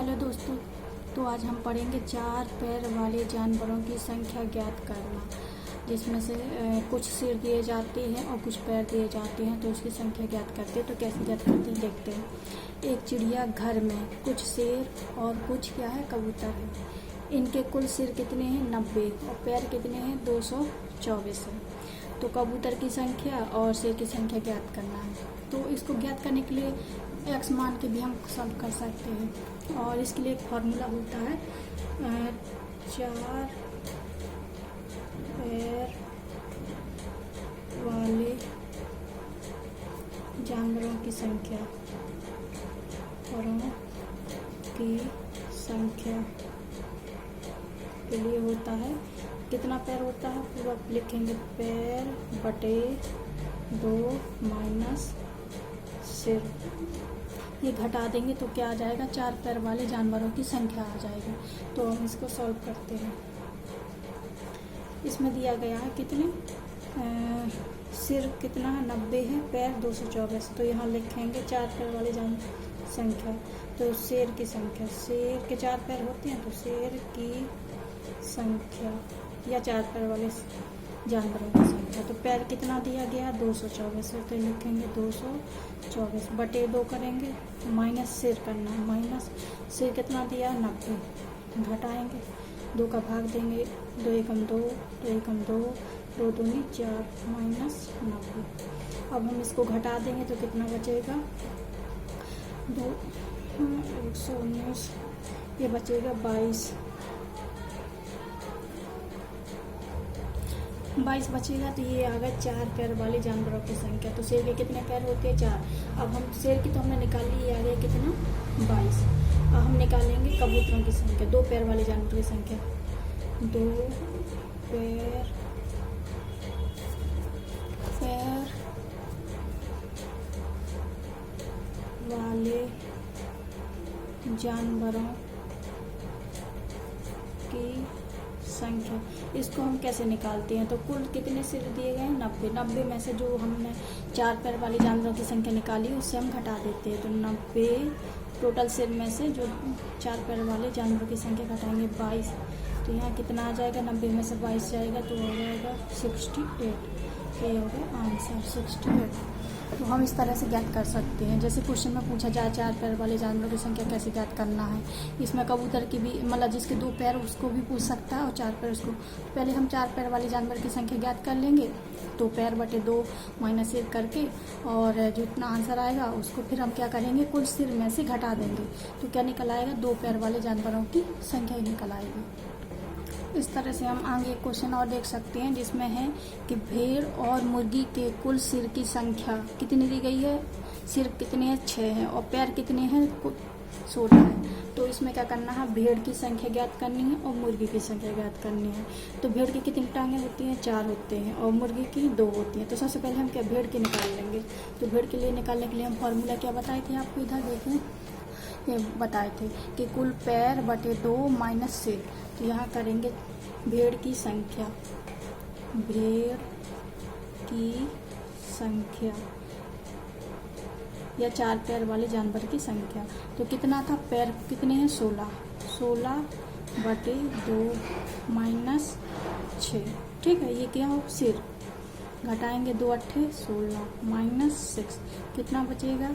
Hello दोस्तों, तो आज हम पढ़ेंगे चार पैर वाले जानवरों की संख्या ज्ञात करना, जिसमें से कुछ सिर दिए जाते हैं और कुछ पैर दिए जाते हैं। तो उसकी संख्या ज्ञात करते हैं। तो कैसे ज्ञात करते हैं देखते हैं। एक चिड़िया घर में कुछ शेर और कुछ क्या है, कबूतर है। इनके कुल सिर कितने हैं, 90, और पैर कितने हैं, 224 है। तो कबूतर की संख्या और शेर की संख्या ज्ञात करना है। तो इसको ज्ञात करने के लिए एक्स मान के भी हम सॉल्व कर सकते हैं, और इसके लिए एक फार्मूला होता है, चार पैर वाले जानवरों की संख्या के लिए होता है, कितना पैर होता है, पूरा लिखेंगे, पैर बटे 2 माइनस सिर। ये घटा देंगे तो क्या आ जाएगा, चार पैर वाले जानवरों की संख्या आ जाएगी। तो हम इसको सॉल्व करते हैं। इसमें दिया गया है कितने, सिर कितना है, 90 है, पैर 224। तो यहाँ लिखेंगे चार पैर वाले जानवर संख्या। तो शेर की संख्या, शेर के चार पैर होते हैं, तो शेर की संख्या या चार पैर वाले जानवरों की संख्या। तो पैर कितना दिया गया, 224 है, तो लिखेंगे 224 बटे 2 करेंगे, माइनस सिर करना है, माइनस सिर कितना दिया, 90, घटाएंगे, 2 का भाग देंगे, 2 एकम 2, 2 एकम 2, 2 दूनी 4, माइनस 90। अब हम इसको घटा देंगे तो कितना बचेगा, 119, ये बचेगा 22 बचेगा। तो ये आ गया चार पैर वाले जानवरों की संख्या। तो शेर के कितने पैर होते हैं, 4। अब हम शेर की तो हमने निकाल ली, ये आ गया कितना, 22। अब हम निकालेंगे कबूतरों की संख्या, 2 पैर वाले जानवरों की संख्या। 2 पैर वाले जानवरों की संख्या, इसको हम कैसे निकालते हैं। तो कुल कितने सिर दिए गए हैं, 90 में से जो हमने चार पैर वाले जानवरों की संख्या निकाली उससे हम घटा देते हैं। तो 90 टोटल सिर में से जो चार पैर वाले जानवरों की संख्या घटाएंगे 22। तो यहाँ कितना आ जाएगा, 90 में से 22 जाएगा तो हो जाएगा 68। ये हो गया आंसर, 68। तो हम इस तरह से ज्ञात कर सकते हैं। जैसे क्वेश्चन में पूछा जाए चार पैर वाले जानवरों की संख्या कैसे ज्ञात करना है, इसमें कबूतर की भी, मतलब जिसके 2 पैर उसको भी पूछ सकता है और 4 पैर उसको। पहले हम चार पैर वाले जानवर की संख्या ज्ञात कर लेंगे, तो पैर बटे 2 माइनस सिर करके, और जितना आंसर आएगा उसको फिर हम क्या करेंगे, कुल सिर में से घटा देंगे। तो क्या निकल आएगा, 2 पैर वाले जानवरों की संख्या ही निकल आएगी। इस तरह से हम आगे एक क्वेश्चन और देख सकते हैं, जिसमें है कि भेड़ और मुर्गी के कुल सिर की संख्या कितनी दी गई है, सिर कितने हैं, 6 हैं, और पैर कितने हैं, 16 है। तो इसमें क्या करना है, भेड़ की संख्या ज्ञात करनी है और मुर्गी की संख्या ज्ञात करनी है। तो भेड़ की कितनी टांगें होती हैं, 4 होते हैं, और मुर्गी की 2 होती हैं। तो सबसे पहले हम क्या, भेड़ की निकाल लेंगे। तो भेड़ के लिए निकालने के लिए हम फॉर्मूला क्या बताए थे आपको, इधर देखें, ये बताए थे कि कुल पैर बटे 2 माइनस सिर। तो यहाँ करेंगे भेड़ की संख्या, या चार पैर वाले जानवर की संख्या। तो कितना था, पैर कितने हैं, 16 बटे 2 माइनस 6, ठीक है। ये क्या हो, सिर, घटाएंगे 2 अट्ठे 16 माइनस 6, कितना बचेगा,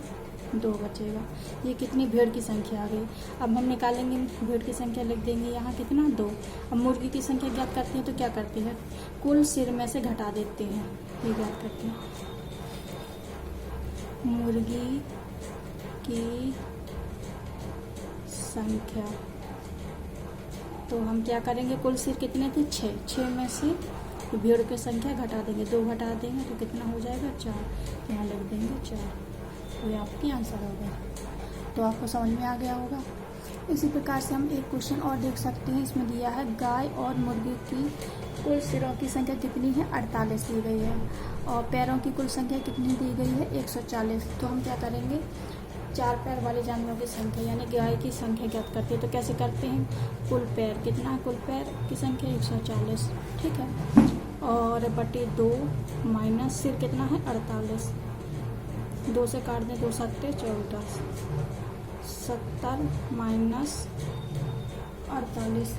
2 बचेगा। ये कितनी, भेड़ की संख्या आ गई। अब हम निकालेंगे भेड़ की संख्या, लिख देंगे यहाँ कितना, 2। अब मुर्गी की संख्या ज्ञात करते हैं, तो क्या करते हैं, कुल सिर में से घटा देते हैं, ये ज्ञात करते हैं। मुर्गी की संख्या, तो हम क्या करेंगे, कुल सिर कितने थे, 6 में से तो भेड़ की संख्या घटा देंगे, 2 घटा देंगे तो कितना हो जाएगा, 4। यहाँ लिख देंगे 4। तो ये आपकी आंसर होगा। तो आपको समझ में आ गया होगा। इसी प्रकार से हम एक क्वेश्चन और देख सकते हैं। इसमें दिया है गाय और मुर्गी की कुल सिरों की संख्या कितनी है, 48 दी गई है, और पैरों की कुल संख्या कितनी दी गई है, 140। तो हम क्या करेंगे, चार पैर वाले जानवरों की संख्या यानी गाय की संख्या ज्ञात करते हैं। तो कैसे करते हैं, कुल पैर कितना है, कुल पैर की संख्या 140, ठीक है, और बटे 2 माइनस सिर कितना है, 48। 2 से काट दें, 2 सत्ते 14, 70 माइनस 48,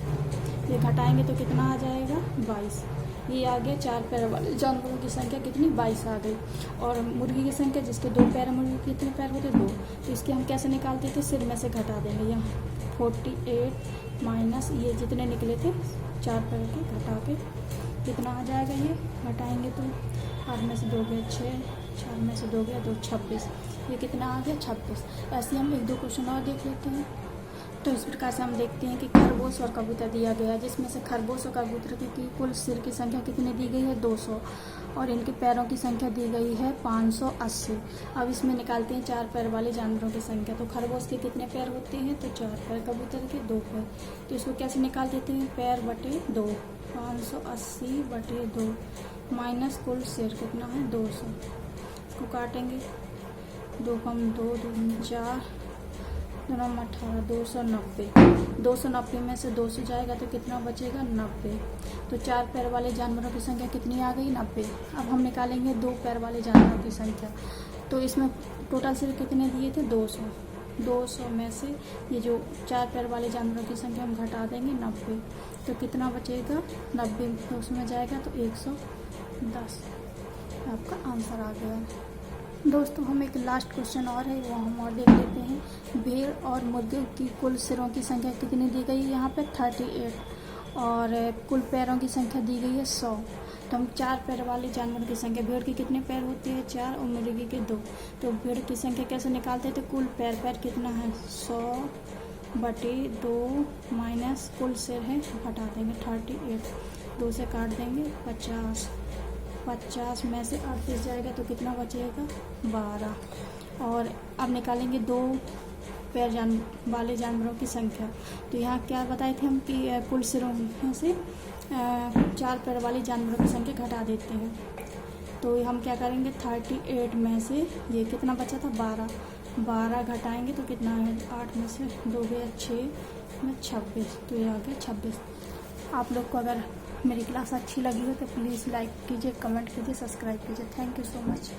ये घटाएंगे तो कितना आ जाएगा 22। ये आ गया 4 पैर वाले जानवरों की संख्या कितनी 22 आ गई। और मुर्गी की संख्या जिसके 2 पैर, मुर्गी के कितने पैर होते 2, तो इसके हम कैसे निकालते थे, सिर में से घटा देंगे। यहाँ 48 माइनस ये जितने निकले थे 4 पैर के घटा के कितना आ जाएगा, ये घटाएंगे तो 8 में से 2 गया 6, 4 में से 2 गया 2, 26। ये कितना आ गया 26। ऐसे हम 1-2 क्वेश्चन और देख लेते हैं। तो इस प्रकार से हम देखते हैं कि खरगोश और कबूतर दिया गया है, जिसमें से खरगोश और कबूतर की कुल सिर की संख्या कितनी दी गई है 200 और इनके पैरों की संख्या दी गई है 580। अब इसमें निकालते हैं 4 पैर वाले जानवरों की संख्या। तो खरगोश के कितने पैर होते हैं, तो 4 पैर, कबूतर के 2 पैर। तो इसको कैसे निकाल देते हैं, पैर बटे 2, 580 बटे 2 माइनस कुल सिर कितना है 200। इसको काटेंगे, 2 कम 2, 2 4, 2 18, 290। 290 में से 200 जाएगा तो कितना बचेगा 90। तो 4 पैर वाले जानवरों की संख्या कितनी आ गई 90। अब हम निकालेंगे 2 पैर वाले जानवरों की संख्या। तो इसमें टोटल सिर कितने दिए थे 200। 200 में से ये जो 4 पैर वाले जानवरों की संख्या हम घटा देंगे 90, तो कितना बचेगा 90 200 में जाएगा तो 110। आपका आंसर आ गया। दोस्तों हम एक लास्ट क्वेश्चन और है वो हम और देख लेते हैं। भेड़ और मुर्गे की कुल सिरों की संख्या कितनी दी गई है, यहाँ पे 38 और कुल पैरों की संख्या दी गई है 100। तो हम 4 पैर वाले जानवर की संख्या, भेड़ के कितने पैर होते हैं 4 और मुर्गी के 2। तो भेड़ की संख्या कैसे निकालते हैं, तो कुल पैर कितना है 100 बटे 2 माइनस कुल सिर है घटा देंगे 38, 2 से काट देंगे 50। 50 में से 38 जाएगा तो कितना बचेगा 12। और अब निकालेंगे 2 पैर वाले जानवरों की संख्या। तो यहाँ क्या बताए थे हम कि कुल सिरों में से 4 पैर वाले जानवरों की संख्या घटा देते हैं। तो हम क्या करेंगे 38 में से ये कितना बचा था 12 घटाएंगे तो कितना है 8 में से 2 गया 6 में 26, तो ये आ गया 26। आप लोग को अगर मेरी क्लास अच्छी लगी हो तो प्लीज़ लाइक कीजिए, कमेंट कीजिए, सब्सक्राइब कीजिए। Thank you so much.